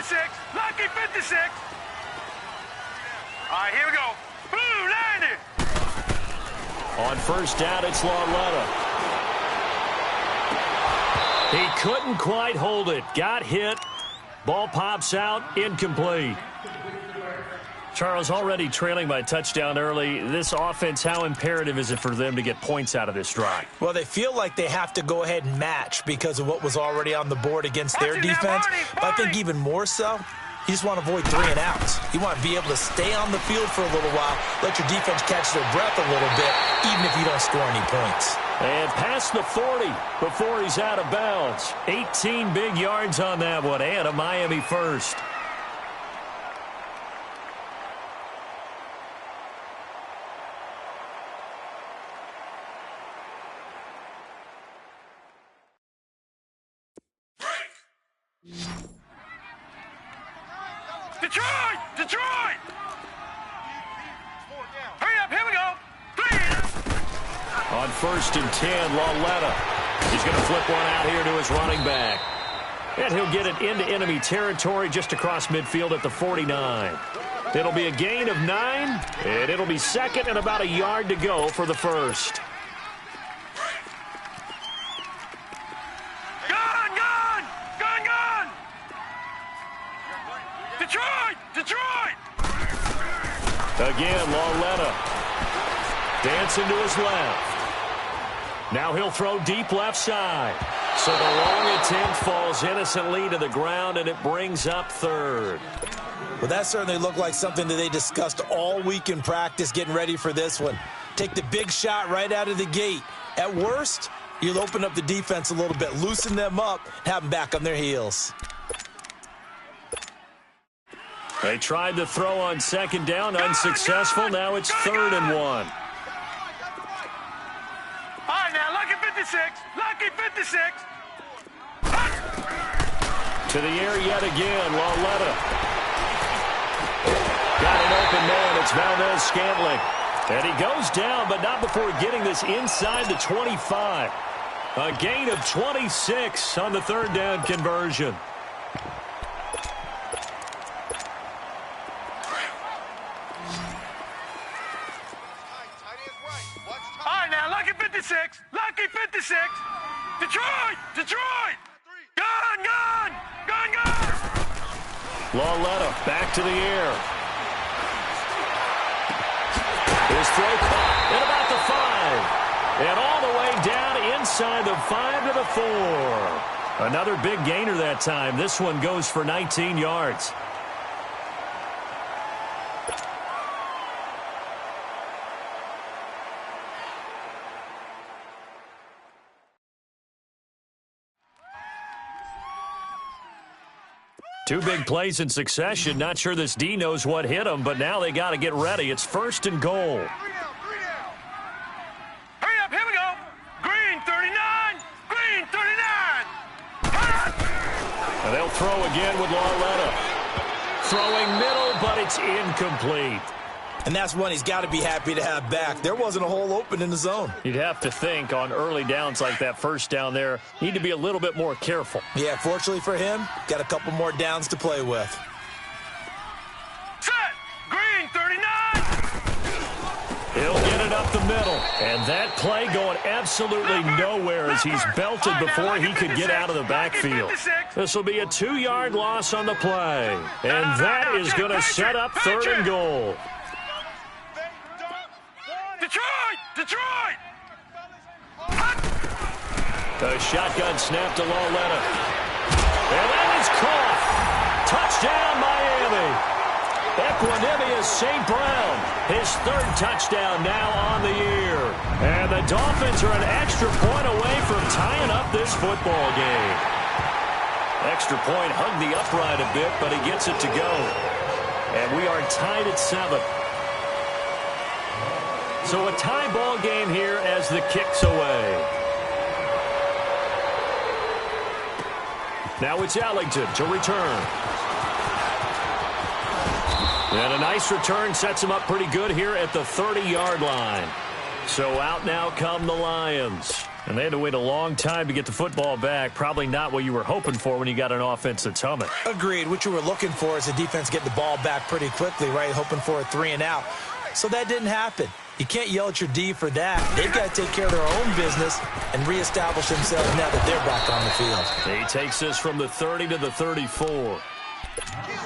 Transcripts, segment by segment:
56. Lucky 56. All right, here we go. Blue 90. On first down, it's Lauletta. He couldn't quite hold it. Got hit. Ball pops out. Incomplete. Charles, already trailing by a touchdown early. This offense, how imperative is it for them to get points out of this drive? Well, they feel like they have to go ahead and match because of what was already on the board against their defense. But I think even more so, you just want to avoid 3 and outs. You want to be able to stay on the field for a little while, let your defense catch their breath a little bit, even if you don't score any points. And past the 40 before he's out of bounds. 18 big yards on that one, and a Miami first. Detroit! Detroit! Hurry up, here we go. 3. On first and 10, Lauletta. He's going to flip one out here to his running back. And he'll get it into enemy territory just across midfield at the 49. It'll be a gain of 9, and it'll be second and about a yard to go for the first. Detroit! Detroit! Again, Lauletta. Dancing to his left. Now he'll throw deep left side. So the long attempt falls innocently to the ground, and it brings up third. Well, that certainly looked like something that they discussed all week in practice getting ready for this one. Take the big shot right out of the gate. At worst, you'll open up the defense a little bit, loosen them up, have them back on their heels. They tried to throw on second down, unsuccessful. Now it's 3rd and 1. All right, now, lucky 56. Lucky 56. To the air yet again, Lauletta. Got an open man. It's Valdez-Scantling. And he goes down, but not before getting this inside the 25. A gain of 26 on the 3rd down conversion. Lucky 56. Detroit! Detroit! Gun! Gun! Gun! Gun! Lauletta back to the air. His throw caught at about the 5. And all the way down inside the 5 to the 4. Another big gainer that time. This one goes for 19 yards. Two big plays in succession. Not sure this D knows what hit him, but now they got to get ready. It's 1st and goal. Hurry up, here we go. Green 39. Green 39. And they'll throw again with Lauletta. Throwing middle, but it's incomplete. And that's one he's got to be happy to have back. There wasn't a hole open in the zone. You'd have to think on early downs like that first down there, need to be a little bit more careful. Yeah, fortunately for him, got a couple more downs to play with. Set! Green 39! He'll get it up the middle. And that play going absolutely nowhere as he's belted before he could get out of the backfield. This will be a 2-yard loss on the play. And that is going to set up 3rd and goal. Detroit! Detroit! The shotgun snap to Lauletta. And that is caught. Touchdown, Miami. Equanimous St. Brown, his 3rd touchdown now on the year. And the Dolphins are an extra point away from tying up this football game. Extra point hugged the upright a bit, but he gets it to go. And we are tied at 7. So a tie ball game here as the kick's away. Now it's Ellington to return. And a nice return sets him up pretty good here at the 30-yard line. So out now come the Lions. And they had to wait a long time to get the football back. Probably not what you were hoping for when you got an offense that's humming. Agreed. What you were looking for is the defense getting the ball back pretty quickly, right? Hoping for a 3-and-out. So that didn't happen. You can't yell at your D for that. They've got to take care of their own business and reestablish themselves now that they're back on the field. He takes this from the 30 to the 34.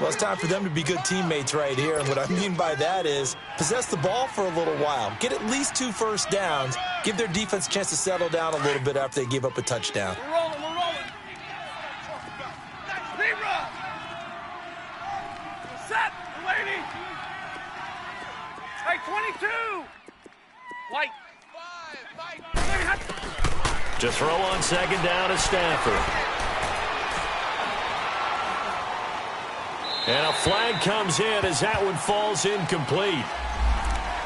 Well, it's time for them to be good teammates right here. And what I mean by that is possess the ball for a little while. Get at least 2 first downs. Give their defense a chance to settle down a little bit after they give up a touchdown. We're rolling, we're rolling. Libra. Set, lady. Hey, 22. White. To throw on second down is Stafford. And a flag comes in as that one falls incomplete.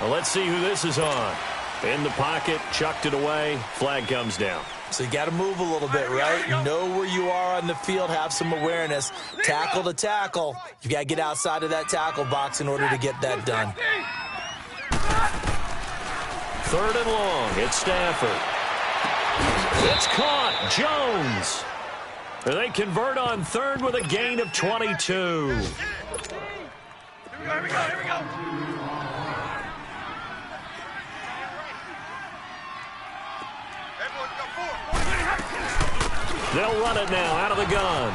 Well, let's see who this is on. In the pocket, chucked it away, flag comes down. So you got to move a little bit, right? Know where you are on the field, have some awareness. Tackle to tackle. You got to get outside of that tackle box in order to get that done. 3rd and long, it's Stafford. It's caught, Jones. They convert on 3rd with a gain of 22. Here we go, here we go, here we go. They'll run it now out of the gun.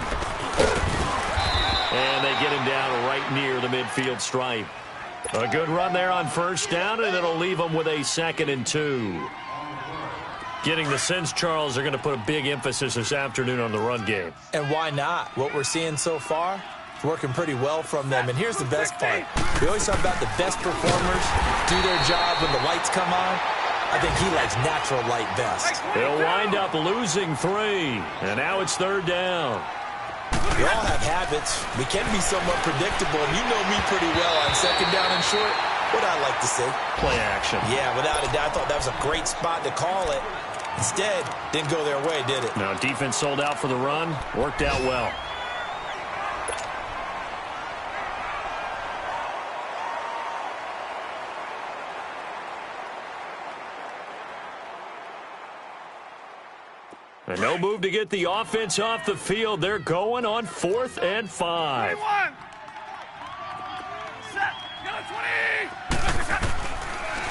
And they get him down right near the midfield stripe. A good run there on 1st down, and it'll leave them with a 2nd and 2. Getting the sense, Charles, they're going to put a big emphasis this afternoon on the run game. And why not? What we're seeing so far, it's working pretty well from them. And here's the best part. We always talk about the best performers do their job when the lights come on. I think he likes natural light best. They'll wind up losing 3. And now it's 3rd down. We all have habits. We can be somewhat predictable. And you know me pretty well on 2nd down and short. What I like to see. Play action. Yeah, without a doubt. I thought that was a great spot to call it. Instead, didn't go their way, did it? No, defense sold out for the run. Worked out well. And no move to get the offense off the field. They're going on 4th and 5. 21. Set. Go 20.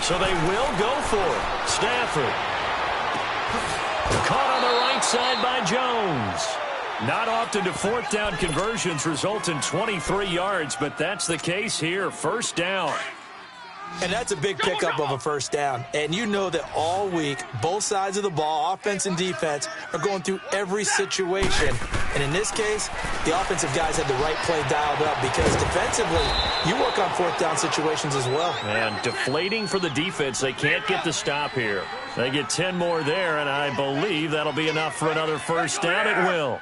So they will go for it. Stafford. Caught on the right side by Jones. Not often do 4th down conversions result in 23 yards, but that's the case here. 1st down. And that's a big pickup of a 1st down. And you know that all week, both sides of the ball, offense and defense, are going through every situation. And in this case, the offensive guys had the right play dialed up because defensively, you work on 4th down situations as well. And deflating for the defense. They can't get the stop here. They get 10 more there, and I believe that'll be enough for another 1st down. It will.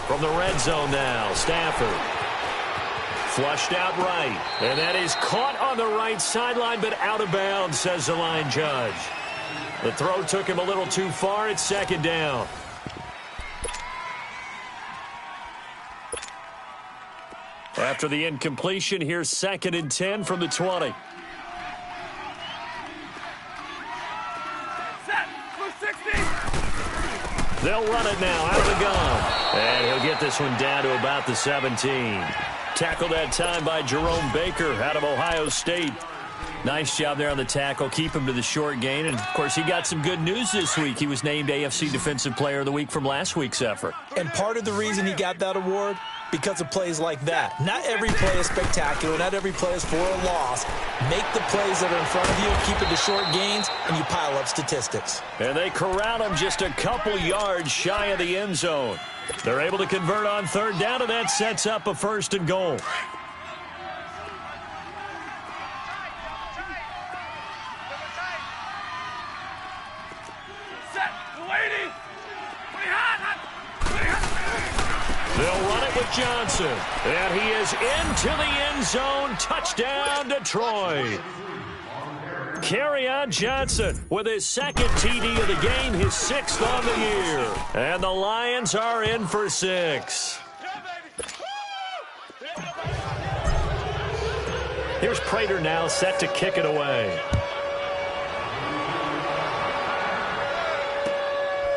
From the red zone now, Stafford. Flushed out right. And that is caught on the right sideline, but out of bounds, says the line judge. The throw took him a little too far. It's 2nd down. After the incompletion, here's 2nd and 10 from the 20. Set. Blue 60. They'll run it now out of the gun. And he'll get this one down to about the 17. Tackled that time by Jerome Baker out of Ohio State. Nice job there on the tackle. Keep him to the short gain. And, of course, he got some good news this week. He was named AFC Defensive Player of the Week from last week's effort. And part of the reason he got that award, because of plays like that. Not every play is spectacular. Not every play is for a loss. Make the plays that are in front of you, keep it to short gains, and you pile up statistics. And they corral him just a couple yards shy of the end zone. They're able to convert on 3rd down, and that sets up a 1st and goal. Set. 80. They'll run it with Johnson. And he is into the end zone. Touchdown, Detroit. Kerryon Johnson with his 2nd TD of the game, his 6th on the year. And the Lions are in for 6. Here's Prater now set to kick it away.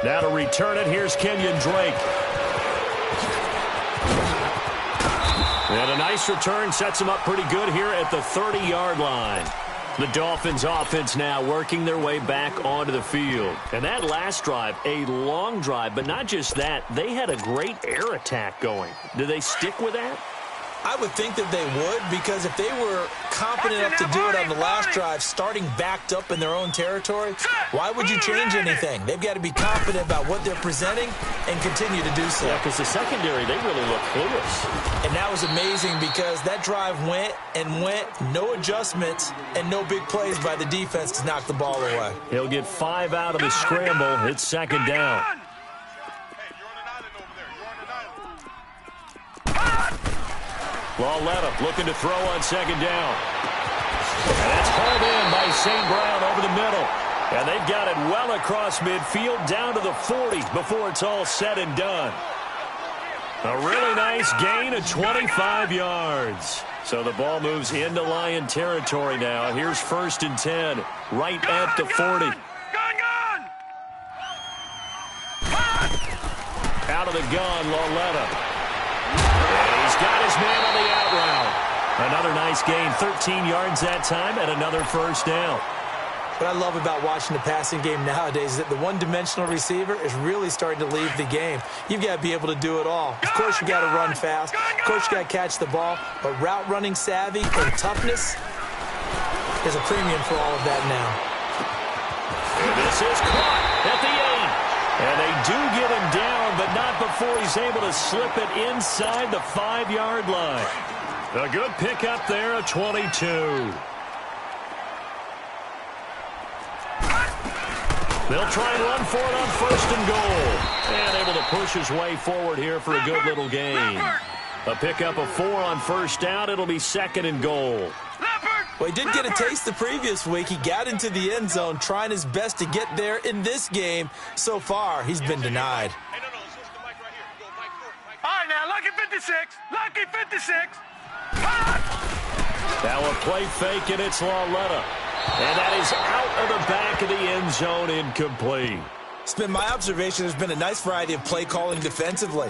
Now to return it, here's Kenyon Drake. And a nice return sets him up pretty good here at the 30-yard line. The Dolphins offense now working their way back onto the field. And that last drive, a long drive, but not just that, they had a great air attack going. Do they stick with that? I would think that they would, because if they were competent enough to do it on the last drive, starting backed up in their own territory, why would you change anything? They've got to be confident about what they're presenting and continue to do so. Yeah, because the secondary, they really look clueless. And that was amazing because that drive went and went, no adjustments, and no big plays by the defense to knock the ball away. He'll get 5 out of the scramble. It's second down. Lauletta looking to throw on second down. And it's hauled in by St. Brown over the middle. And they've got it well across midfield down to the 40 before it's all said and done. A really nice gain of 25 yards. So the ball moves into Lion territory now. Here's 1st and 10, right at the 40. Out of the gun, Lauletta. He's got his man on the out route. Another nice gain, 13 yards that time, and another first down. What I love about watching the passing game nowadays is that the one-dimensional receiver is really starting to leave the game. You've got to be able to do it all. Of course, you got to run fast. Of course, you got to catch the ball. But route running savvy and toughness is a premium for all of that now. This is caught at the 8. And they do get him down, but not before he's able to slip it inside the 5-yard line. A good pickup there, a 22. They'll try and run for it on 1st and goal. And able to push his way forward here for a good little gain. A pickup of 4 on 1st down. It'll be 2nd and goal. Well, he did get a taste the previous week. He got into the end zone trying his best to get there in this game. So far, he's been denied. All right, now, lucky 56. Lucky 56. Now a play fake, and it's Lauletta. And that is out of the back of the end zone, incomplete. It's been my observation there's been a nice variety of play calling defensively.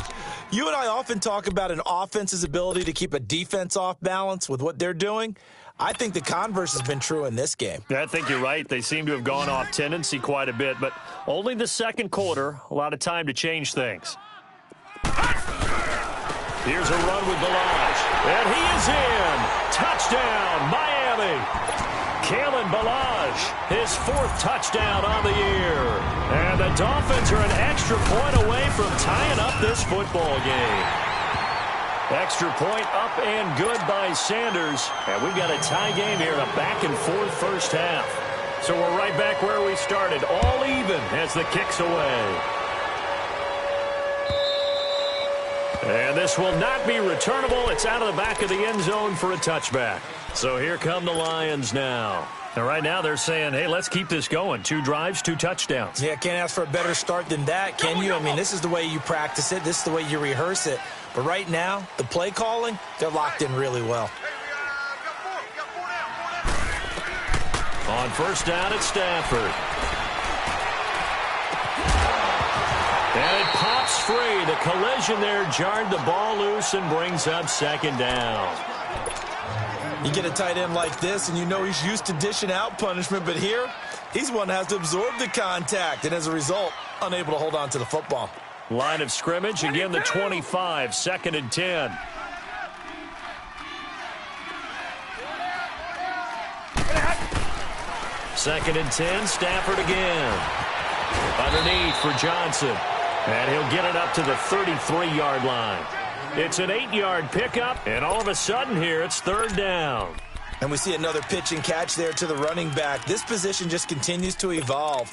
You and I often talk about an offense's ability to keep a defense off balance with what they're doing. I think the converse has been true in this game. I think you're right. They seem to have gone off tendency quite a bit, but only the second quarter, a lot of time to change things. Here's a run with Balaj, and he is in. Touchdown, Miami. Kalen Balaj, his 4th touchdown on the year. And the Dolphins are an extra point away from tying up this football game. Extra point up and good by Sanders. And we've got a tie game here, a back-and-forth first half. So we're right back where we started, all even as the kick's away. And this will not be returnable. It's out of the back of the end zone for a touchback. So here come the Lions now. And right now they're saying, hey, let's keep this going. 2 drives, 2 touchdowns. Yeah, can't ask for a better start than that, can you? I mean, this is the way you practice it. This is the way you rehearse it. But right now, the play calling, they're locked in really well. On 1st down, it's Stafford. And it pops free. The collision there jarred the ball loose and brings up 2nd down. You get a tight end like this, and you know he's used to dishing out punishment, but here, he's one that has to absorb the contact, and as a result, unable to hold on to the football. Line of scrimmage, again the 25, 2nd and 10. Second and 10, Stafford again. Underneath for Johnson. And he'll get it up to the 33-yard line. It's an 8-yard pickup, and all of a sudden here, it's 3rd down. And we see another pitch and catch there to the running back. This position just continues to evolve.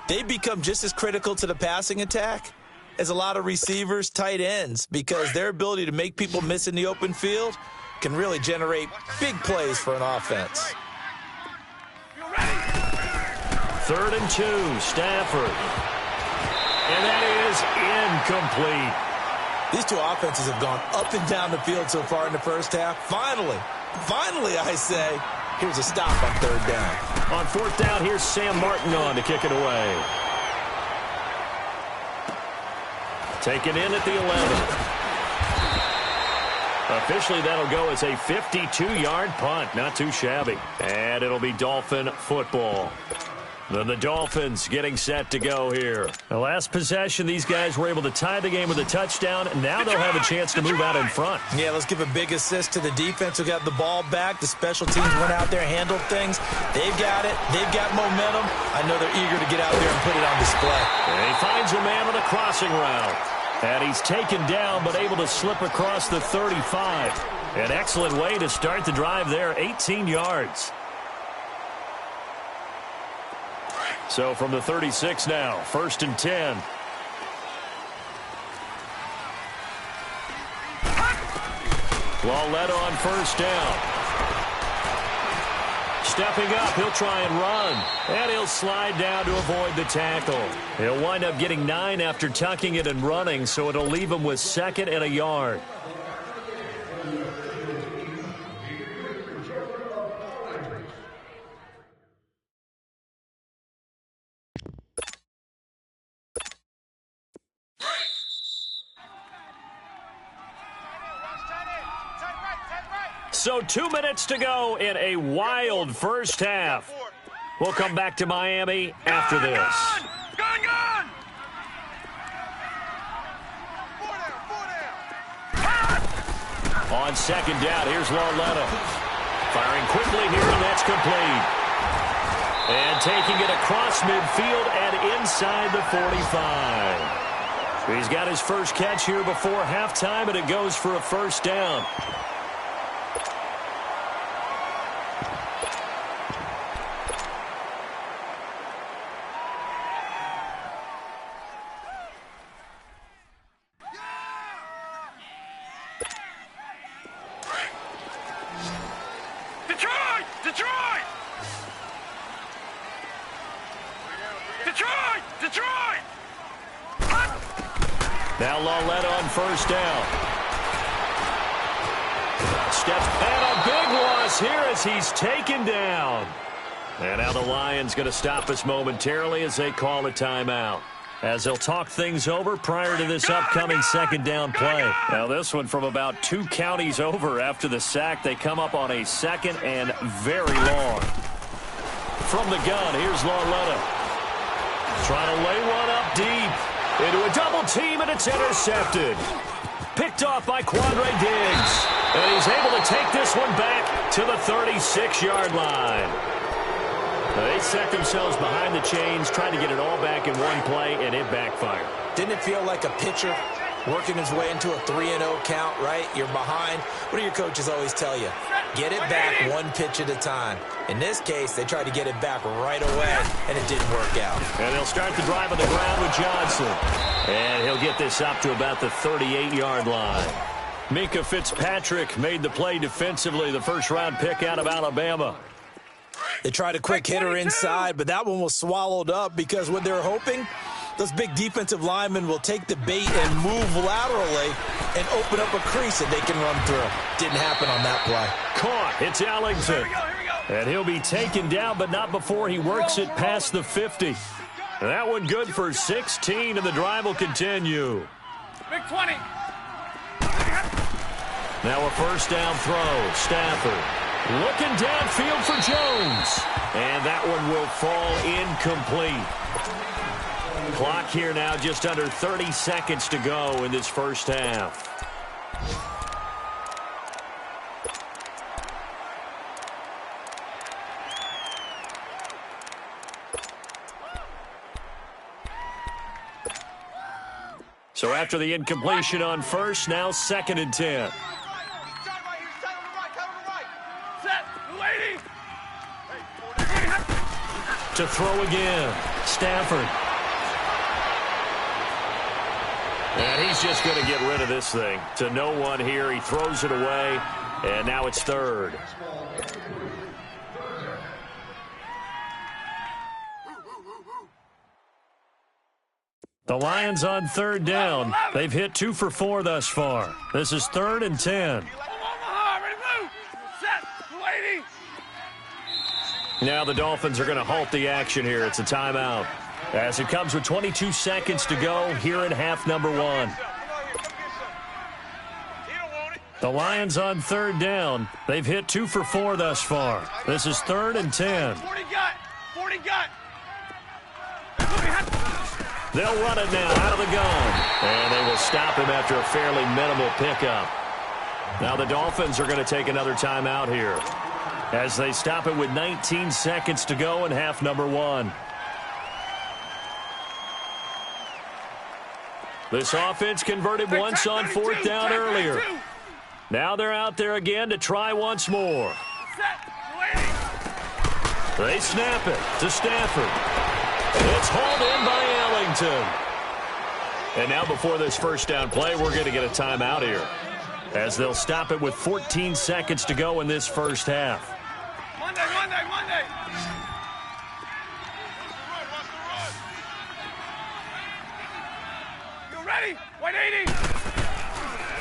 They become just as critical to the passing attack as a lot of receivers, tight ends, because their ability to make people miss in the open field can really generate big plays for an offense. 3rd and 2, Stafford. And that is incomplete. These two offenses have gone up and down the field so far in the first half. Finally, I say, here's a stop on 3rd down. On 4th down, here's Sam Martin on to kick it away. Taken in at the 11. Officially, that'll go as a 52-yard punt. Not too shabby. And it'll be Dolphin football. Then the Dolphins getting set to go here. The last possession, these guys were able to tie the game with a touchdown. Now they'll have a chance to move out in front. Yeah, let's give a big assist to the defense who got the ball back. The special teams went out there, handled things. They've got it. They've got momentum. I know they're eager to get out there and put it on display. And he finds a man on the crossing route. And he's taken down but able to slip across the 35. An excellent way to start the drive there, 18 yards. So from the 36 now, 1st and 10. Lauletta on 1st down. Stepping up, he'll try and run. And he'll slide down to avoid the tackle. He'll wind up getting 9 after tucking it and running, so it'll leave him with 2nd and a yard. So 2 minutes to go in a wild first half. We'll come back to Miami after this. Gun! On 2nd down, here's Lauletta. Firing quickly here, and that's complete. And taking it across midfield and inside the 45. He's got his first catch here before halftime, and it goes for a 1st down. Detroit! Now Lauletta on 1st down. Steps and a big loss here as he's taken down. And now the Lions going to stop us momentarily as they call a timeout, as they'll talk things over prior to this upcoming 2nd down play. Now this one from about 2 counties over after the sack. They come up on a 2nd and very long. From the gun, here's Lauletta. Trying to lay one up deep. Into a double team, and it's intercepted. Picked off by Quandre Diggs. And he's able to take this one back to the 36-yard line. They set themselves behind the chains, trying to get it all back in one play, and it backfired. Didn't it feel like a pitcher working his way into a 3-0 count, right? You're behind. What do your coaches always tell you? Get it back 1 pitch at a time. In this case, they tried to get it back right away, and it didn't work out. And they'll start the drive on the ground with Johnson. And he'll get this up to about the 38-yard line. Mika Fitzpatrick made the play defensively, the first-round pick out of Alabama. They tried a quick hitter inside, but that one was swallowed up because what they're hoping, those big defensive linemen will take the bait and move laterally and open up a crease that they can run through. Didn't happen on that play. Caught. It's Ellington. And he'll be taken down, but not before he works it past the 50. That one good for 16, and the drive will continue. Big 20. Now a 1st down throw. Stafford looking downfield for Jones. And that one will fall incomplete. Clock here now just under 30 seconds to go in this first half. So after the incompletion on 1st, now 2nd and 10. To throw again. Stafford. And he's just going to get rid of this thing. To no one here. He throws it away. And now it's 3rd. The Lions on 3rd down. They've hit 2 for 4 thus far. This is 3rd and 10. Now the Dolphins are going to halt the action here. It's a timeout. as it comes with 22 seconds to go here in half number one. The Lions on third down. They've hit 2 for 4 thus far. This is 3rd and 10. 40 gut. 40 gut. They'll run it now out of the gun. And they will stop him after a fairly minimal pickup. Now the Dolphins are going to take another timeout here as they stop it with 19 seconds to go in half number one. This offense converted once on 4th down earlier. Now they're out there again to try once more. They snap it to Stafford. It's hauled in by Ellington. And now before this first down play, we're going to get a timeout here, as they'll stop it with 14 seconds to go in this first half. Monday. You ready? 180.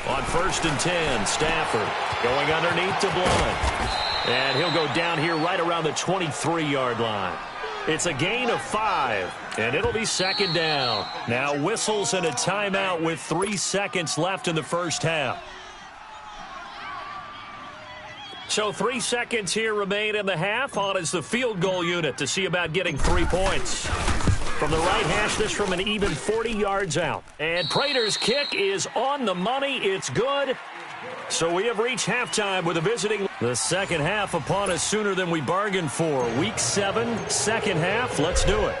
On 1st and 10, Stafford going underneath to Blunt. And he'll go down here right around the 23-yard line. It's a gain of 5, and it'll be 2nd down. Now whistles and a timeout with 3 seconds left in the first half. So 3 seconds here remain in the half. On is the field goal unit to see about getting 3 points. From the right hash, this from an even 40 yards out. And Prater's kick is on the money. It's good. So we have reached halftime with a visiting. The second half upon us sooner than we bargained for. Week 7, second half. Let's do it.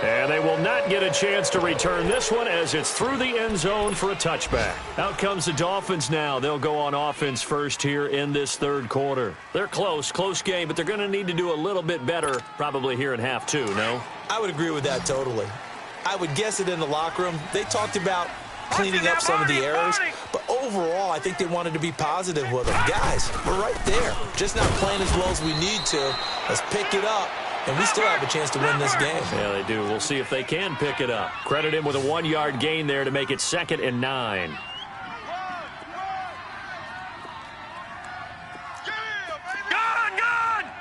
And they will not get a chance to return this one as it's through the end zone for a touchback. Out comes the Dolphins now. They'll go on offense first here in this third quarter. They're close game, but they're going to need to do a little bit better probably here in half 2, no? I would agree with that totally. I would guess it in the locker room. They talked about cleaning up some of the errors, but overall, I think they wanted to be positive with them. Guys, we're right there. Just not playing as well as we need to. Let's pick it up. And we still have a chance to win this game. Yeah, they do. We'll see if they can pick it up. Credit him with a 1-yard gain there to make it 2nd and 9.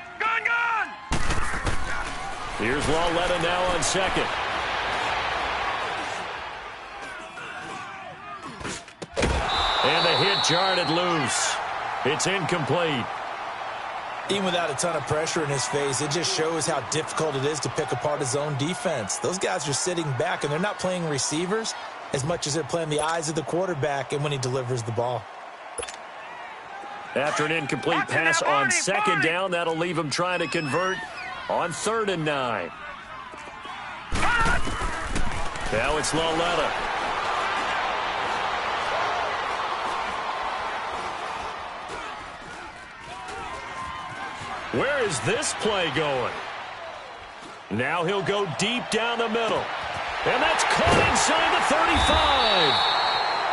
Gun! Here's Lawletta now on 2nd. And the hit jarred it loose. It's incomplete. Even without a ton of pressure in his face, it just shows how difficult it is to pick apart his own defense. Those guys are sitting back, and they're not playing receivers as much as they're playing the eyes of the quarterback and when he delivers the ball. After an incomplete pass on 2nd down, that'll leave him trying to convert on 3rd and 9. Now it's Lawletta. Where is this play going? Now he'll go deep down the middle. And that's caught inside the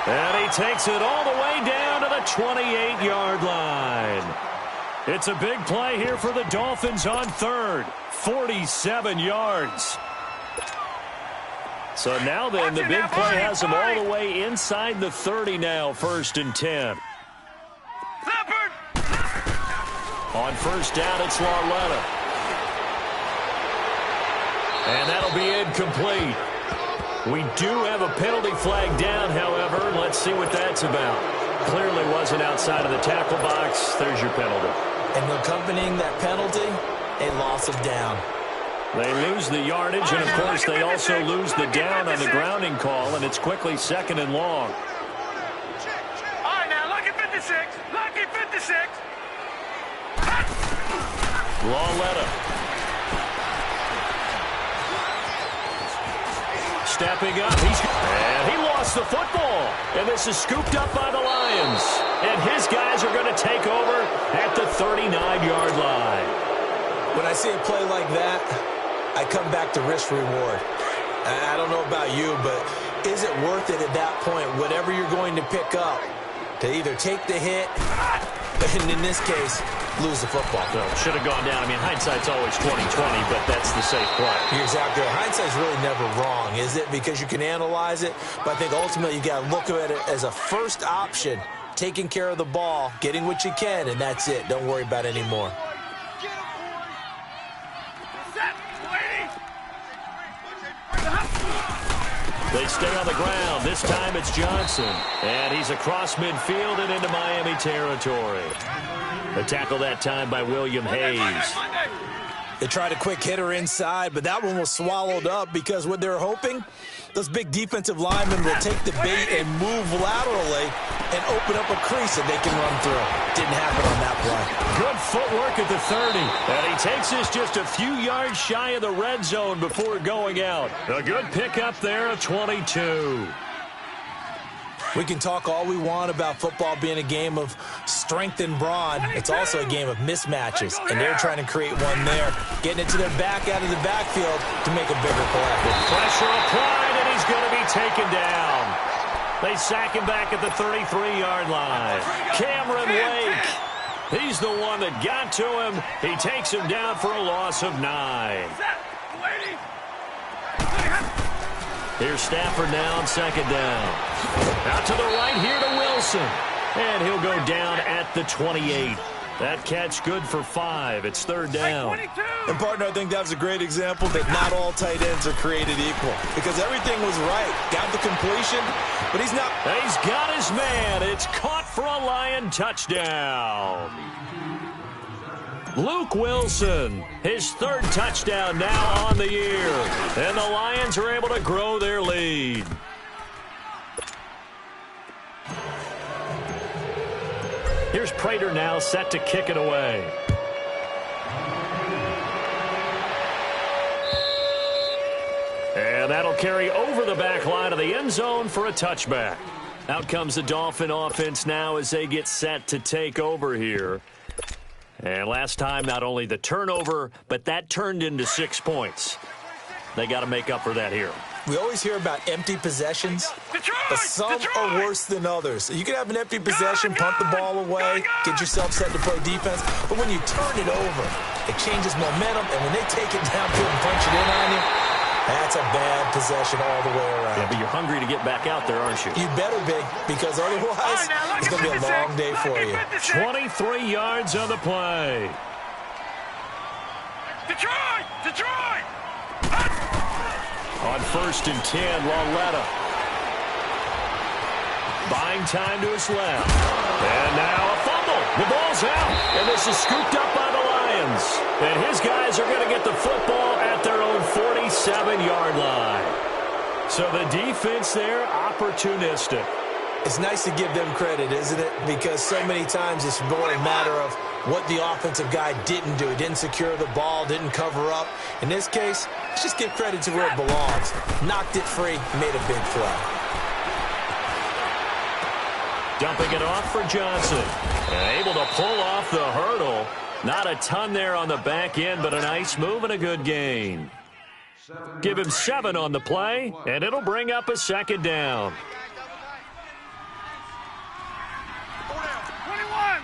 35. And he takes it all the way down to the 28-yard line. It's a big play here for the Dolphins on 3rd. 47 yards. So now then, the big play has him all the way inside the 30 now, 1st and 10. On 1st down, it's Lawletta. And that'll be incomplete. We do have a penalty flag down, however. Let's see what that's about. Clearly wasn't outside of the tackle box. There's your penalty. And accompanying that penalty, a loss of down. They lose the yardage, and, of course, they also lose the down on the grounding call, and it's quickly 2nd and long. All right, now, lucky 56. Lucky 56. Lawletta. Stepping up. And he lost the football. And this is scooped up by the Lions. And his guys are going to take over at the 39-yard line. When I see a play like that, I come back to risk-reward. I don't know about you, but is it worth it at that point, whatever you're going to pick up, to either take the hit, and in this case, lose the football? So should have gone down. I mean, hindsight's always 20/20, but that's the safe play. You're exactly right. Hindsight's really never wrong, is it? Because you can analyze it, but I think ultimately you got to look at it as a first option taking care of the ball, getting what you can, and that's it. Don't worry about it anymore. They stay on the ground. This time it's Johnson. And he's across midfield and into Miami territory. A tackle that time by William Hayes. They tried a quick hitter inside, but that one was swallowed up because what they're hoping, those big defensive linemen will take the bait and move laterally and open up a crease that they can run through. Didn't happen on that play. Good footwork at the 30. And he takes this just a few yards shy of the red zone before going out. A good pickup there of 22. We can talk all we want about football being a game of strength and brawn. It's also a game of mismatches, and they're trying to create one there, getting it to their back out of the backfield to make a bigger play. With pressure applied, and he's going to be taken down. They sack him back at the 33-yard line. Cameron Wake, he's the one that got to him. He takes him down for a loss of 9. Here's Stafford now on second down. Out to the right here to Wilson. And he'll go down at the 28. That catch good for 5. It's third down. And, partner, I think that was a great example that not all tight ends are created equal. Because everything was right. Got the completion, but he's not. He's got his man. It's caught for a Lion touchdown. Luke Wilson, his third touchdown now on the year. And the Lions are able to grow their lead. Here's Prater now set to kick it away. And that'll carry over the back line of the end zone for a touchback. Out comes the Dolphin offense now as they get set to take over here. And last time, not only the turnover, but that turned into 6 points. They got to make up for that here. We always hear about empty possessions, but some are worse than others. You can have an empty possession, punt the ball away, get yourself set to play defense, but when you turn it over, it changes momentum, and when they take it downfield and punch it in on you, that's a bad possession all the way around. Yeah, but you're hungry to get back out there, aren't you? You better be, because otherwise it's going to be a long day for you. 23 yards on the play. Detroit! On 1st and 10, Lauletta. Buying time to his left. And now a fumble. The ball's out. And this is scooped up by the Lions. And his guys are going to get the football at their own 47-yard line. So the defense there, opportunistic. It's nice to give them credit, isn't it? Because so many times it's more a matter of what the offensive guy didn't do. He didn't secure the ball, didn't cover up. In this case, let's just give credit to where it belongs. Knocked it free, made a big play. Dumping it off for Johnson. And able to pull off the hurdle. Not a ton there on the back end, but a nice move and a good gain. Give him 7 on the play, and it'll bring up a second down. 21.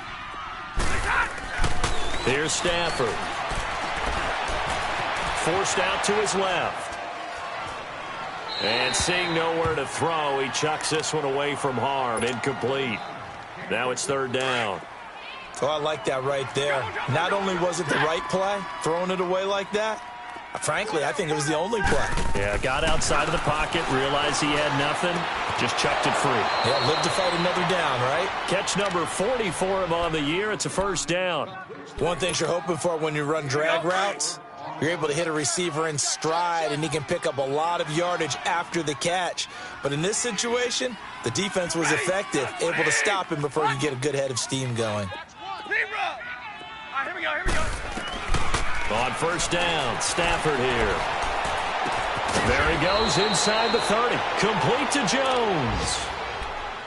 Here's Stafford. Forced out to his left. And seeing nowhere to throw, he chucks this one away from harm. Incomplete. Now it's third down. Oh, I like that right there. Not only was it the right play, throwing it away like that, frankly, I think it was the only play. Yeah, got outside of the pocket, realized he had nothing, just chucked it free. Yeah, lived to fight another down, right? Catch number 40 for him on the year. It's a first down. One thing you're hoping for when you run drag routes, you're able to hit a receiver in stride, and he can pick up a lot of yardage after the catch. But in this situation, the defense was effective, able to stop him before you get a good head of steam going. Here we go. On first down, Stafford here. There he goes inside the 30. Complete to Jones.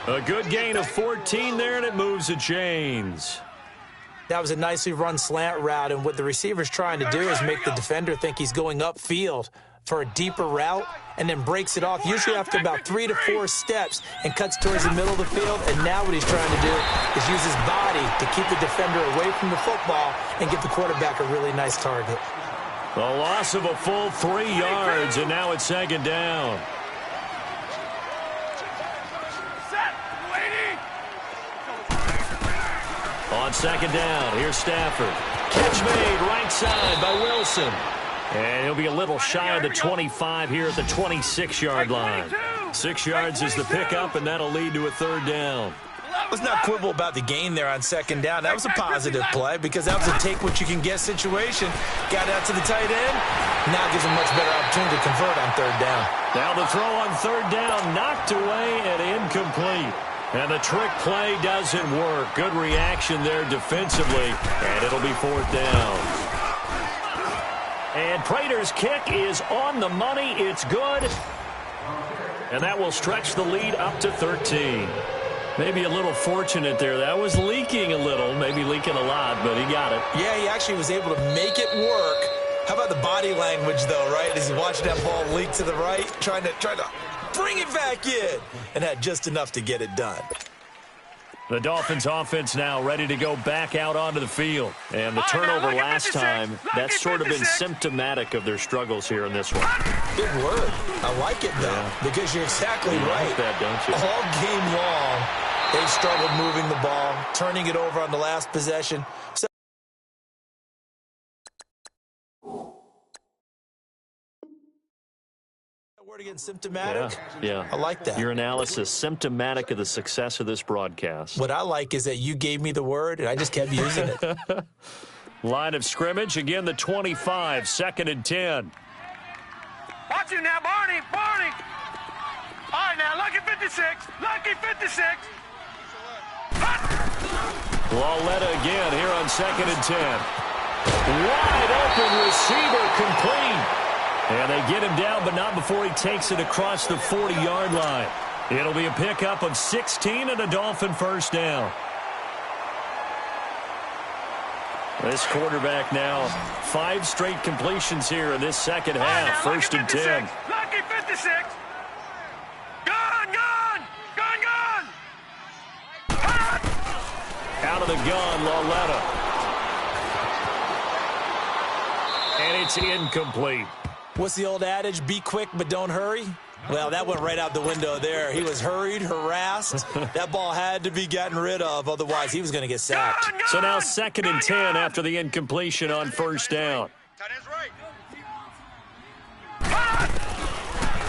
A good gain of 14 there, and it moves the chains. That was a nicely run slant route, and what the receiver's trying to do is make the defender think he's going upfield for a deeper route, and then breaks it off, usually after about 3 to 4 steps, and cuts towards the middle of the field. And now what he's trying to do is use his body to keep the defender away from the football and give the quarterback a really nice target. A loss of a full 3 yards, and now it's second down. On second down, here's Stafford. Catch made right side by Wilson. And he'll be a little shy of the 25 here at the 26-yard line. 6 yards is the pickup, and that'll lead to a third down. Let's not quibble about the gain there on second down. That was a positive play because that was a take-what-you-can-get situation. Got out to the tight end. Now gives a much better opportunity to convert on third down. Now the throw on third down, knocked away and incomplete. And the trick play doesn't work. Good reaction there defensively, and it'll be fourth down. And Prater's kick is on the money. It's good. And that will stretch the lead up to 13. Maybe a little fortunate there. That was leaking a little, maybe leaking a lot, but he got it. Yeah, he actually was able to make it work. How about the body language, though, right? As he watched that ball leak to the right, trying to bring it back in, and had just enough to get it done. The Dolphins offense now ready to go back out onto the field. And the turnover last time, that's sort of been symptomatic of their struggles here in this one. Good word. I like it, though, because you're exactly right. Like that, don't you? All game long, they struggled moving the ball, turning it over on the last possession. So word again, symptomatic? Yeah. I like that. Your analysis, symptomatic of the success of this broadcast. What I like is that you gave me the word, and I just kept using it. Line of scrimmage, again the 25, second and 10. Watch you now, Barney. Barney. All right, now, lucky 56. Lucky 56. Lauletta again here on second and 10. Wide open receiver complete. And they get him down, but not before he takes it across the 40-yard line. It'll be a pickup of 16 and a Dolphin first down. This quarterback now, 5 straight completions here in this second half. First and 10. Lucky 56. Gun, gun. Gun, gun. Out of the gun, Lauletta. And it's incomplete. What's the old adage? Be quick, but don't hurry? Well, that went right out the window there. He was hurried, harassed. That ball had to be gotten rid of, otherwise he was going to get sacked. So now second and 10 after the incompletion on first down.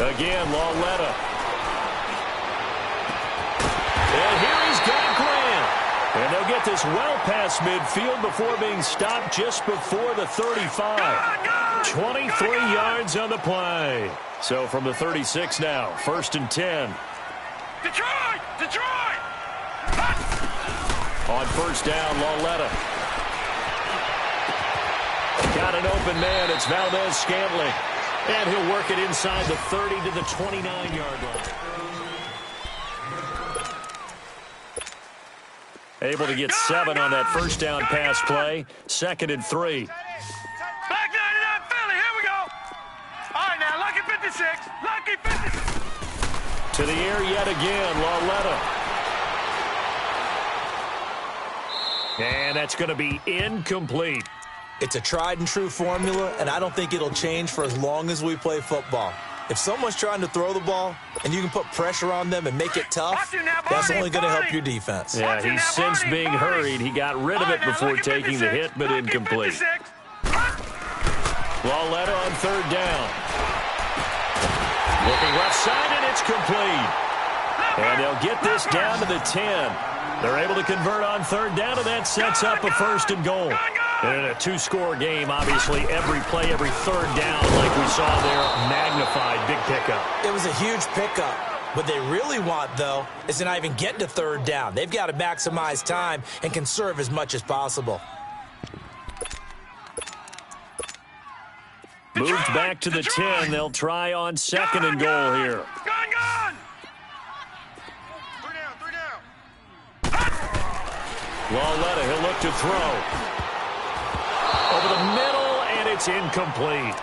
Again, Lauletta. And here he's got Grant. And they'll get this well past midfield before being stopped just before the 35. 23 yards on the play. So from the 36 now, first and 10. Detroit! Detroit! On first down, Lauletta. Got an open man. It's Valdez-Scantling. And he'll work it inside the 30 to the 29-yard line. Able to get 7 on that first down pass play. Second and 3. Back 99 Philly, here we go. All right, now, lucky 56. Lucky 56. To the air yet again, Lauletta. And that's going to be incomplete. It's a tried-and-true formula, and I don't think it'll change for as long as we play football. If someone's trying to throw the ball and you can put pressure on them and make it tough, that's only going to help your defense. Yeah, he's since being hurried. He got rid of it before taking the hit, but incomplete. Lauletta on third down. Looking left side, and it's complete. And they'll get this down to the 10. They're able to convert on third down, and that sets up a first and goal. And in a 2-score game, obviously, every play, every third down, like we saw there, magnified, big pickup. It was a huge pickup. What they really want, though, is to not even get to third down. They've got to maximize time and conserve as much as possible. Moved back to the 10. They'll try on second and goal here. Gun, gun. 3 down. Lauletta, he'll look to throw. Over the middle, and it's incomplete.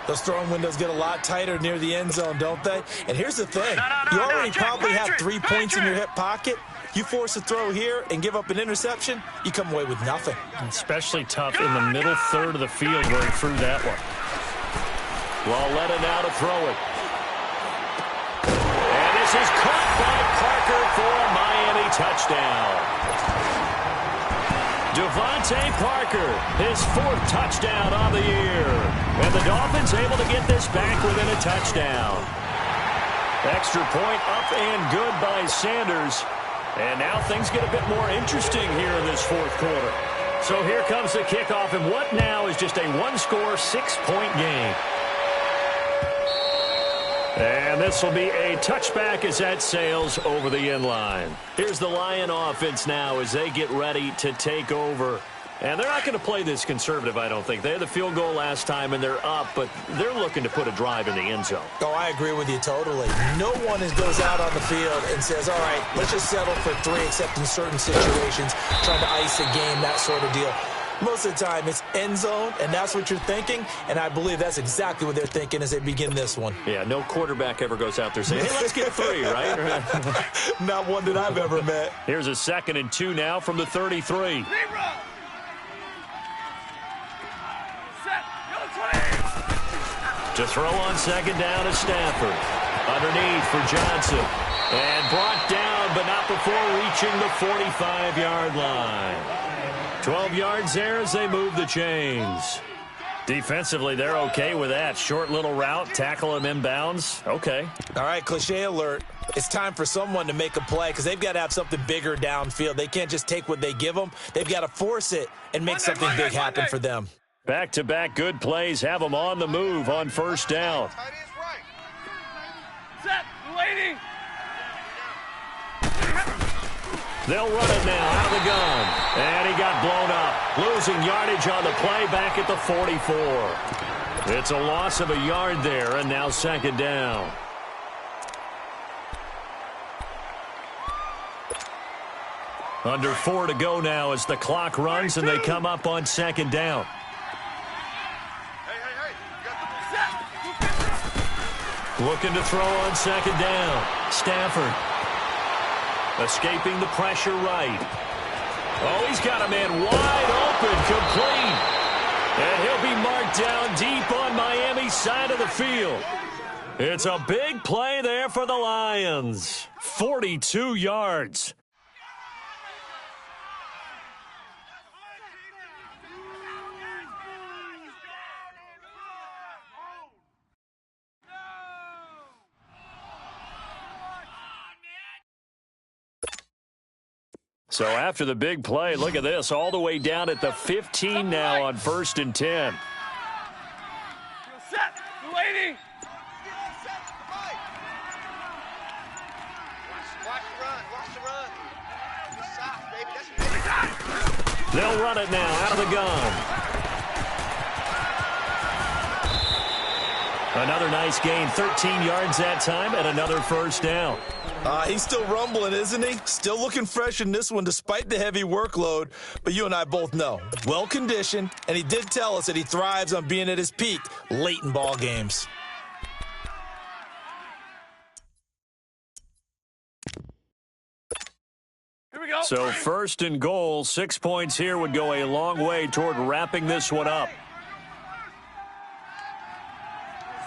Those throwing windows get a lot tighter near the end zone, don't they? And here's the thing. You already probably have 3 points in your hip pocket. You force a throw here and give up an interception, you come away with nothing. Especially tough in the middle third of the field where he threw that one. Lauletta now to throw it. And this is caught by Parker for a Miami touchdown. Devontae Parker, his 4th touchdown on the year. And the Dolphins able to get this back within a touchdown. Extra point up and good by Sanders. And now things get a bit more interesting here in this 4th quarter. So here comes the kickoff, and what now is just a one-score, 6-point game. And this will be a touchback as that sails over the end line. Here's the Lion offense now as they get ready to take over. And they're not going to play this conservative, I don't think. They had the field goal last time, and they're up, but they're looking to put a drive in the end zone. Oh, I agree with you totally. No one goes out on the field and says, all right, let's just settle for 3, except in certain situations, trying to ice a game, that sort of deal. Most of the time, it's end zone, and that's what you're thinking, and I believe that's exactly what they're thinking as they begin this one. Yeah, no quarterback ever goes out there saying, hey, let's get 3, right? Not one that I've ever met. Here's a 2nd and 2 now from the 33. To throw on 2nd down is Stafford. Underneath for Johnson. And brought down, but not before reaching the 45-yard line. 12 yards there as they move the chains. Defensively, they're okay with that. Short little route, tackle him inbounds. Okay. All right, cliche alert. It's time for someone to make a play because they've got to have something bigger downfield. They can't just take what they give them. They've got to force it and make something big happen for them. Back-to-back good plays have them on the move on 1st down. Set, waiting. They'll run it now out of the gun. And he got blown up. Losing yardage on the play back at the 44. It's a loss of a yard there, and now 2nd down. Under 4 to go now as the clock runs, and they come up on 2nd down. Looking to throw on 2nd down. Stafford. Escaping the pressure right. Oh, he's got a man wide open, complete. And he'll be marked down deep on Miami's side of the field. It's a big play there for the Lions. 42 yards. So after the big play, look at this, all the way down at the 15 now on 1st and 10. Set, waiting. They'll run it now out of the gun. Another nice gain, 13 yards that time, and another 1st down. He's still rumbling, isn't he? Still looking fresh in this one despite the heavy workload. But you and I both know, well-conditioned, and he did tell us that he thrives on being at his peak late in ball games. Here we go. So 1st and goal, 6 points here would go a long way toward wrapping this one up.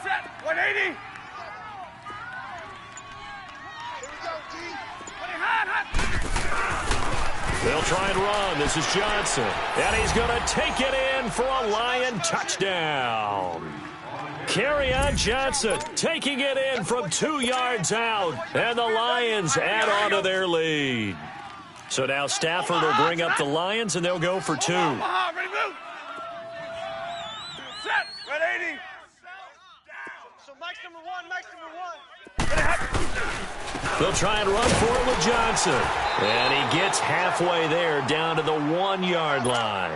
Set, 180. They'll try and run. This is Johnson. And he's going to take it in for a Lion touchdown. Kerryon Johnson taking it in from 2 yards out. And the Lions add on to their lead. So now Stafford will bring up the Lions, and they'll go for 2. Ready, move. Set, 180. So Mike's number 1, Mike's number 1. They'll try and run for it with Johnson. And he gets halfway there down to the 1 yard line.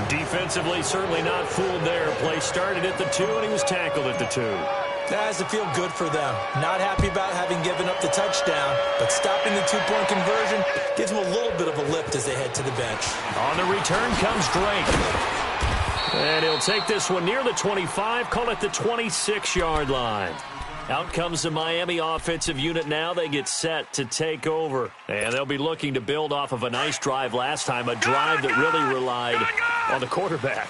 Defensively, certainly not fooled there. Play started at the 2, and he was tackled at the 2. That has to feel good for them. Not happy about having given up the touchdown, but stopping the 2-point conversion gives them a little bit of a lift as they head to the bench. On the return comes Drake. And he'll take this one near the 25, call it the 26-yard line. Out comes the Miami offensive unit now. They get set to take over. And they'll be looking to build off of a nice drive last time, a drive that really relied on the quarterback.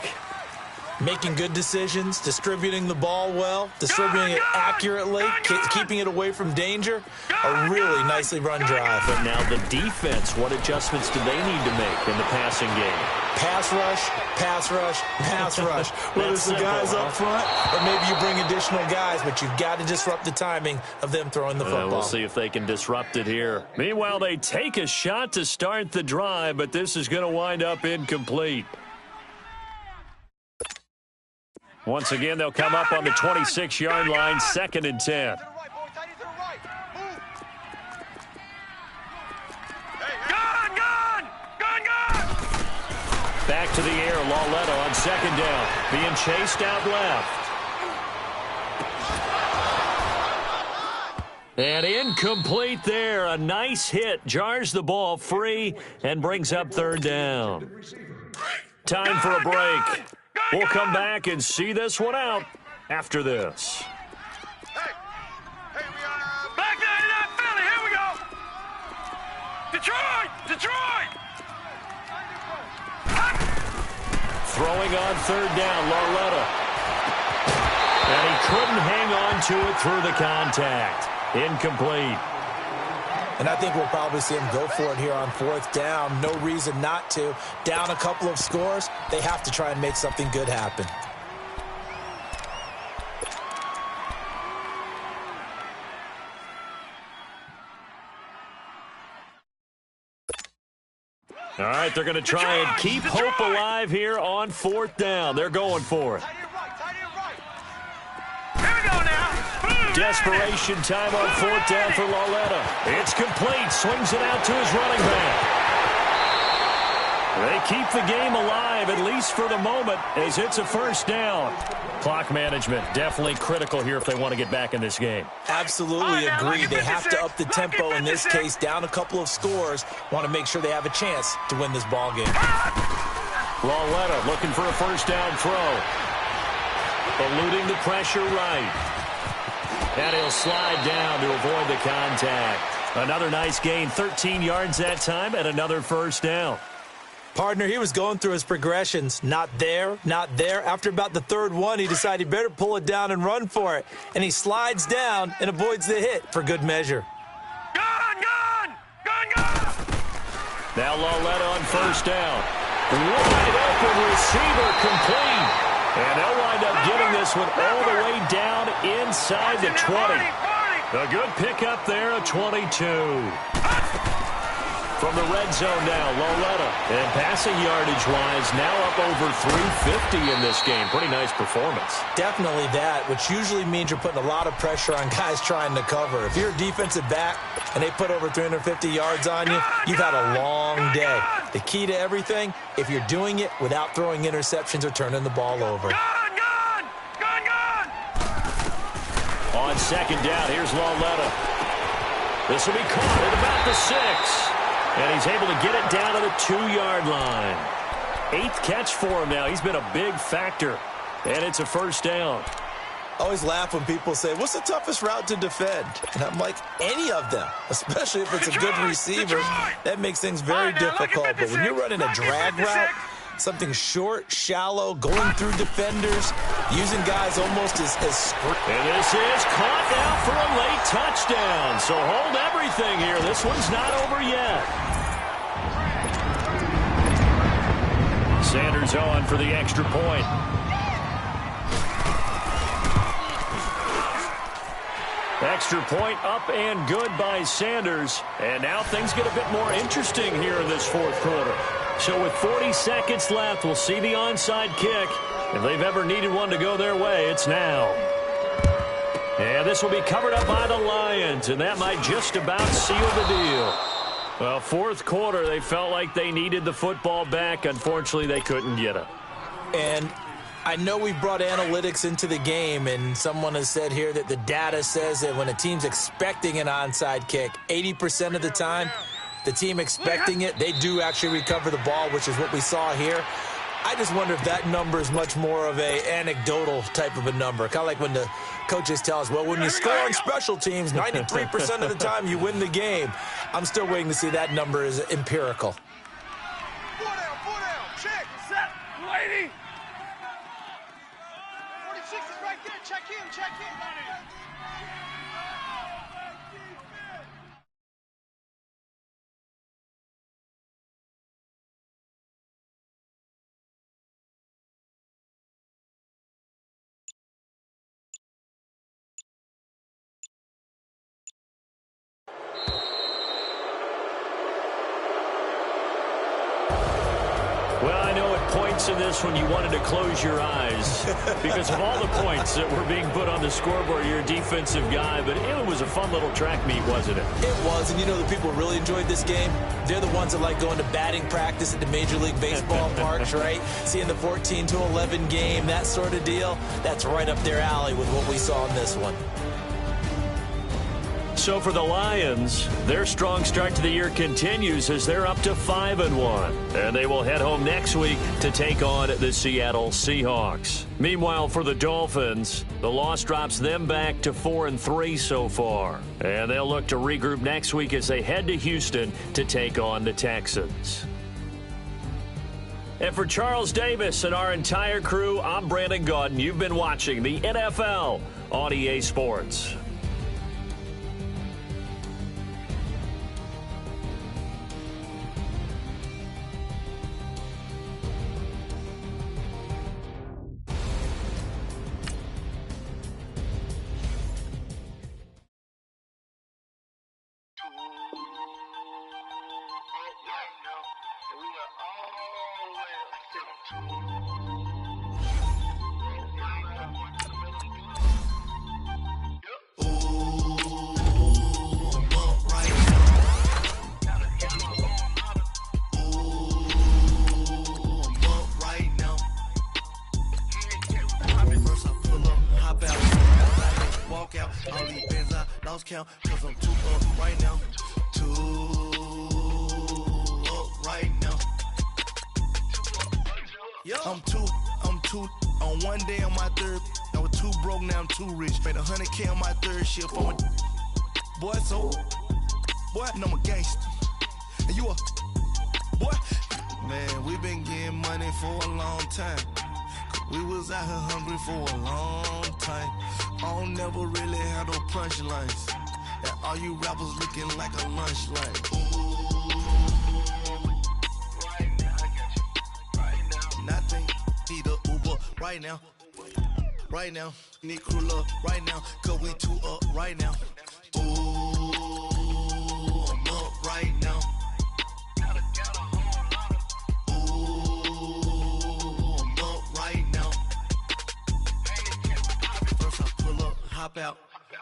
making good decisions, distributing the ball well, distributing it accurately, keeping it away from danger. A really nicely run drive. But now the defense, what adjustments do they need to make in the passing game? Pass rush, pass rush, pass rush. Whether it's the guys up front or maybe you bring additional guys, but you've got to disrupt the timing of them throwing the football. We'll see if they can disrupt it here. Meanwhile, they take a shot to start the drive, but this is going to wind up incomplete. Once again, they'll come up on the 26-yard line, 2nd and 10. Back to the air, Lauletta on 2nd down, being chased out left. And incomplete there. A nice hit, jars the ball free, and brings up 3rd down. Time for a break. We'll come back and see this one out after this. Back there to that Philly. Here we go. Detroit! Detroit! Throwing on 3rd down, Lauletta. And he couldn't hang on to it through the contact. Incomplete. And I think we'll probably see him go for it here on 4th down. No reason not to. Down a couple of scores, they have to try and make something good happen. All right, they're going to try and keep hope alive here on 4th down. They're going for it. Here we go now. Desperation time on 4th down for Lauletta. It's complete. Swings it out to his running back. They keep the game alive, at least for the moment, as it's a 1st down. Clock management definitely critical here if they want to get back in this game. Absolutely agree. They have to up the tempo in this case. Down a couple of scores. Want to make sure they have a chance to win this ball game. Lauletta looking for a 1st down throw. Eluding the pressure right. And he'll slide down to avoid the contact. Another nice gain, 13 yards that time, and another 1st down. Partner, he was going through his progressions. Not there, not there. After about the 3rd one, he decided he better pull it down and run for it. And he slides down and avoids the hit for good measure. Gone, gone, gone, gone. Now Lauletta on 1st down. Wide open receiver complete. And they'll wind up getting this one all the way down inside the 20. A good pickup there, a 22. From the red zone now, Lauletta. And passing yardage-wise, now up over 350 in this game. Pretty nice performance. Definitely that, which usually means you're putting a lot of pressure on guys trying to cover. If you're a defensive back and they put over 350 yards on you, you've had a long day. The key to everything, if you're doing it without throwing interceptions or turning the ball over. On 2nd down, here's Lauletta. This will be caught at about the 6. And he's able to get it down to the 2-yard line. 8th catch for him now. He's been a big factor. And it's a 1st down. I always laugh when people say, what's the toughest route to defend? And I'm like, any of them, especially if it's a good receiver. That makes things very difficult. But when you're running a drag route, something short, shallow, going through defenders, using guys almost as screen. And this is caught now for a late touchdown. So hold everything here. This one's not over yet. Sanders on for the extra point. Extra point up and good by Sanders. And now things get a bit more interesting here in this 4th quarter. So with 40 seconds left, we'll see the onside kick. If they've ever needed one to go their way, it's now. And this will be covered up by the Lions, and that might just about seal the deal. Well, 4th quarter, they felt like they needed the football back. Unfortunately, they couldn't get it. And I know we brought analytics into the game, and someone has said here that the data says that when a team's expecting an onside kick, 80% of the time, the team expecting it, they do actually recover the ball, which is what we saw here. I just wonder if that number is much more of a anecdotal type of a number. Kind of like when the coaches tell us, well, when you score on special teams, 93% of the time you win the game. I'm still waiting to see that number is empirical. 4 down, check, set, lady. Check in, check in. Well, I know at points in this when you wanted to close your eyes because of all the points that were being put on the scoreboard. You're a defensive guy, but it was a fun little track meet, wasn't it? It was, and you know the people who really enjoyed this game? They're the ones that like going to batting practice at the Major League Baseball parks, right? Seeing the 14-11 game, that sort of deal. That's right up their alley with what we saw in this one. So for the Lions, their strong start to the year continues as they're up to 5-1. And they will head home next week to take on the Seattle Seahawks. Meanwhile, for the Dolphins, the loss drops them back to 4-3 so far. And they'll look to regroup next week as they head to Houston to take on the Texans. And for Charles Davis and our entire crew, I'm Brandon Gaudin. You've been watching the NFL on EA Sports. Count, cause I'm 2 up right now. 2 up right now. Yo. I'm two on one day on my third. I was 2 broke, now I'm 2 rich. Made 100K on my third shift. Boy, and I'm a gangster. And you a boy. Man, we been getting money for a long time. We was out here hungry for a long time. I don't never really have no punchlines. And all you rappers looking like a lunch line. Right now, I got you. Right now. Nothing. Need a Uber right now. Right now. Need crew up right now. Cause we 2 up right now. Ooh, I'm up right now. Hop out,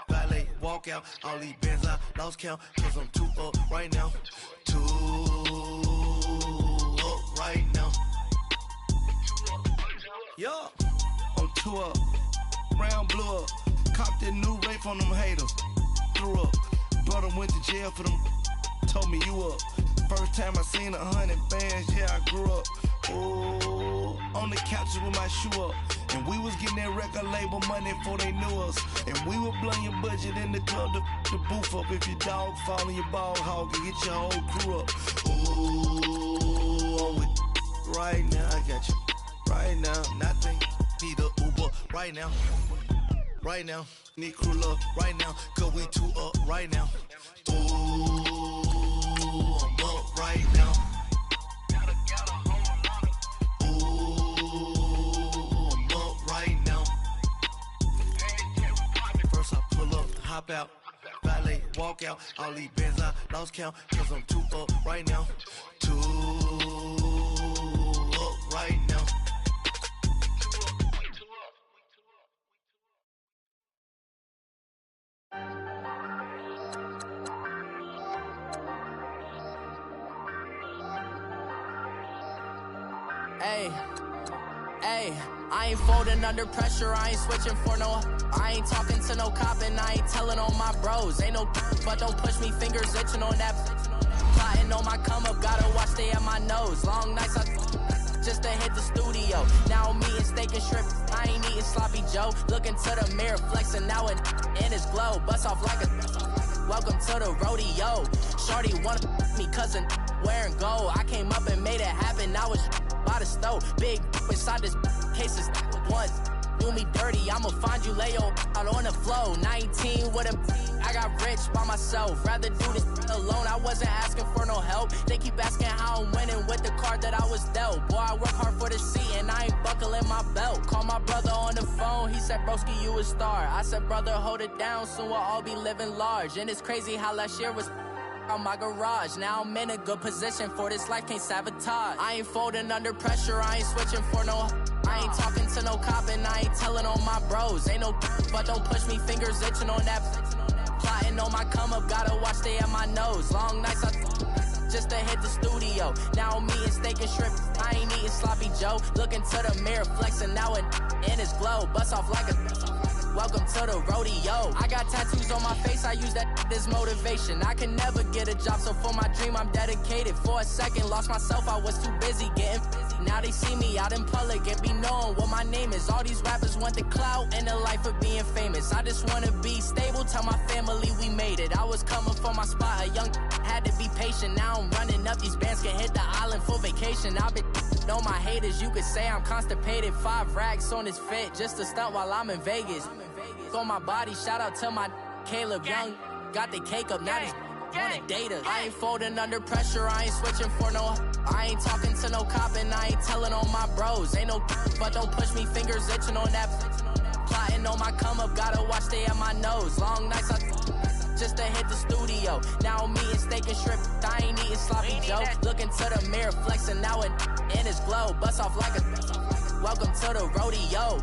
valet, walk out, all these bands I lost count, cause I'm 2 up right now, 2 up right now, yeah, I'm 2 up, round blew up, copped that new rape on them haters, threw up, brother went to jail for them, told me you up, first time I seen 100 bands, yeah I grew up, ooh, on the couches with my shoe up. And we was getting that record label money before they knew us. And we were blowing your budget in the club to boof up. If your dog fall in your ball hog and get your whole crew up. Ooh, I'm with right now, I got you. Right now, nothing. Need a Uber right now. Right now, need crew love right now. Cause we 2 up right now. Ooh, I'm up right now. Hop out, valet, walk out, all these bands I lost count, cause I'm 2 up right now, 2 up right now. Hey, I ain't folding under pressure, I ain't switching for no. I ain't talking to no cop and I ain't telling on my bros. Ain't no but don't push me, fingers itching on that. Plotting on my come up, gotta watch stay at my nose. Long nights I just to hit the studio. Now I'm eating steak and shrimp, I ain't eating sloppy Joe. Looking to the mirror, flexing now and in his glow. Bust off like a welcome to the rodeo. Shorty wanna me cousin wearing gold. I came up and made it happen, I was by the stove. Big inside this cases once. do me dirty, I'ma find you, lay your out on the floor. 19 with a I got rich by myself. Rather do this alone. I wasn't asking for no help. They keep asking how I'm winning with the card that I was dealt. Boy, I work hard for the seat and I ain't buckling my belt. Call my brother on the phone. He said, broski, you a star. I said, brother, hold it down. Soon we'll all be living large. And it's crazy how last year was on my garage. Now I'm in a good position for this life, can't sabotage. I ain't folding under pressure. I ain't switching for no. I ain't talking to no cop and I ain't telling on my bros. Ain't no but don't push me, fingers itching on that. Plotting on my come up, gotta watch stay at my nose. Long nights just to hit the studio. Now I'm eating steak and shrimp. I ain't eating sloppy Joe. Looking to the mirror, flexing now and in his glow. Bust off like a welcome to the rodeo. I got tattoos on my face, I use that as motivation. I can never get a job, so for my dream I'm dedicated. For a second, lost myself, I was too busy getting busy. Now they see me out in public and be knowing what my name is. All these rappers want the clout and the life of being famous. I just wanna be stable, tell my family we made it. I was coming for my spot, a young had to be patient. Now I'm running up, these bands can hit the island for vacation. I've been on my haters, you could say I'm constipated. 5 racks on his fit, just to stunt while I'm in Vegas. On my body, shout out to my Caleb Young. Got the cake up, now he's wanna date us. I ain't folding under pressure, I ain't switching for no. I ain't talking to no cop and I ain't telling on my bros. Ain't no but don't push me, fingers itching on that. Plotting on my come up, gotta watch stay at my nose. Long nights just to hit the studio. Now I'm eating steak and shrimp, I ain't eating sloppy Joe. Looking to the mirror, flexing now and in his glow. Bust off like a welcome to the rodeo.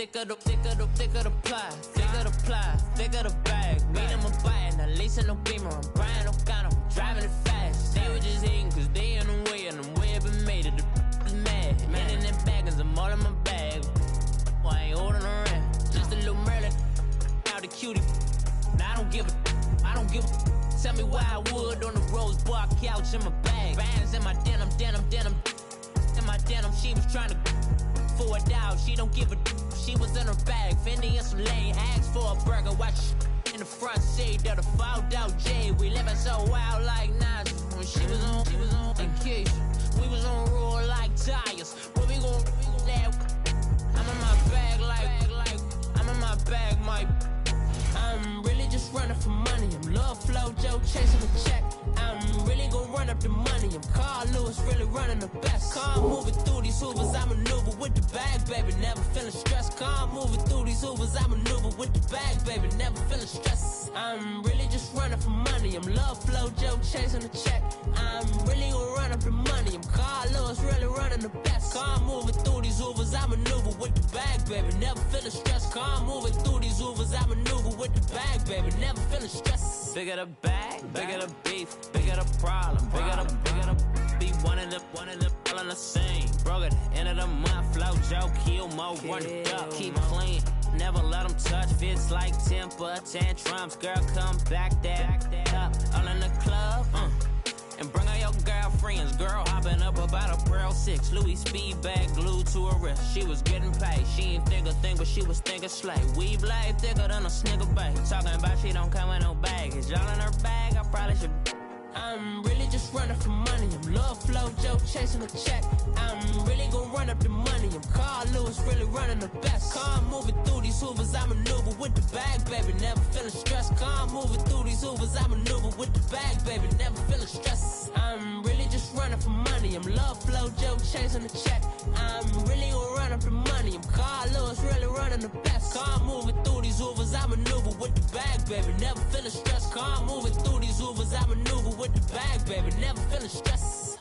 Thicker the ply, thicker the bag. Beat them a bite, not lacing no beamer. I'm Brian O'Connor, I'm driving it fast. They were just hating cause they in the way, and I'm way up and made it. The is mad. Man in them baggins, I'm all in my bag. I ain't holding around. Just a little Merlin, out the cutie. Now I don't give a. Tell me why I would on the rose bar couch in my bag. Bands in my denim. In my denim, she was trying to for a doubt. She don't give a. She was in her bag, Fendi and some lane. Asked for a burger, watch in the front seat of the fouled out J. We living so wild like Nas. When she was on vacation, we was on roll like tires. What we gon' laugh? I'm in my bag like I'm in my bag, Mike. I'm really just running for money. I'm love flow, Joe chasing the check. I'm really gon' run up the money. I'm Carl Lewis, really running the best. Car moving through these hoovers, I maneuver with the bag, baby. Never feeling stressed. Car moving through these hoovers, I maneuver with the bag, baby. Never feeling stressed. I'm really just running for money. I'm love flow, Joe chasing the check. I'm really gon' run up the money. I'm Carl Lewis, really running the best. Car moving through these hoovers, I maneuver with the bag, baby. Never feeling stressed. Car moving through these hoovers, I maneuver with the bag, baby. Never feeling stressed. Bigger the bag, bigger the beef, bigger the problem, bigger the be one of the all in the same. Broke at the end of the month, flow Joe, kill mo, run it up, keep clean. Never let them touch, fits like temper tantrums. Girl, come back that up, all in the club, and bring all your girlfriends. Girl hopping up about a Pearl 6 Louis speed bag glued to her wrist. She was getting paid, she ain't think a thing, but she was thinking slay. We blade thicker than a snicker bag. Talking about she don't come with no baggage. All in her bag, I probably should. I'm really just running for money. I'm love flow, Joe chasing the check. I'm really gon' run up the money. I'm Carl Lewis, really running the best. Car moving through these hoovers, I maneuver with the bag, baby. Never feeling stressed. Car moving through these hoovers, I maneuver with the bag, baby. Never feeling stressed. I'm really just running for money. I'm love flow, Joe chasing the check. I'm really gon' run up the money. I'm Carl Lewis, really running the best. Car moving through these hoovers, I maneuver with the bag, baby. Never feeling stressed. Car moving through these hoovers, I maneuver with the bag, baby. Never feeling stressed.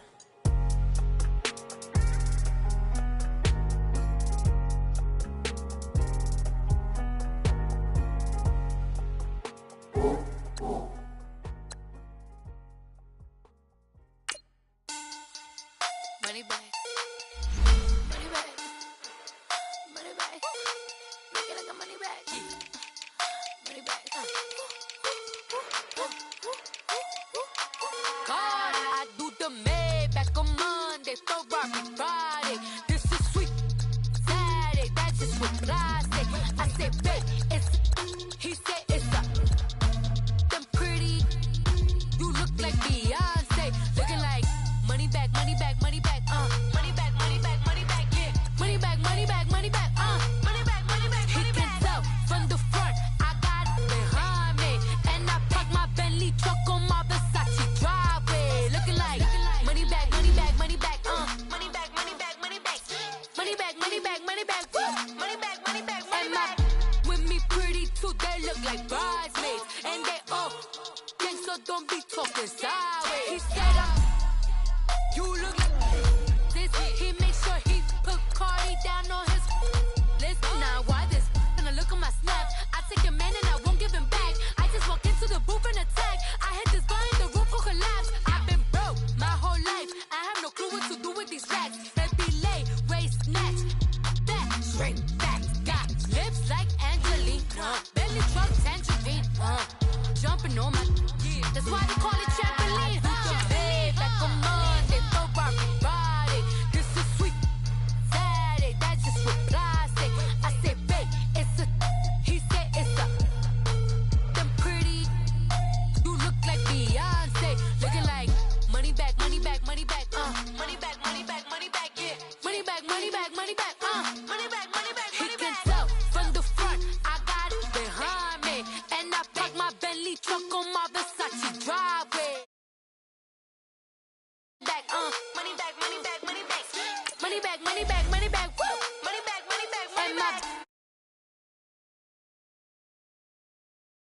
bridesmaids, and they all gangsta, don't be talking sideways. He said, you look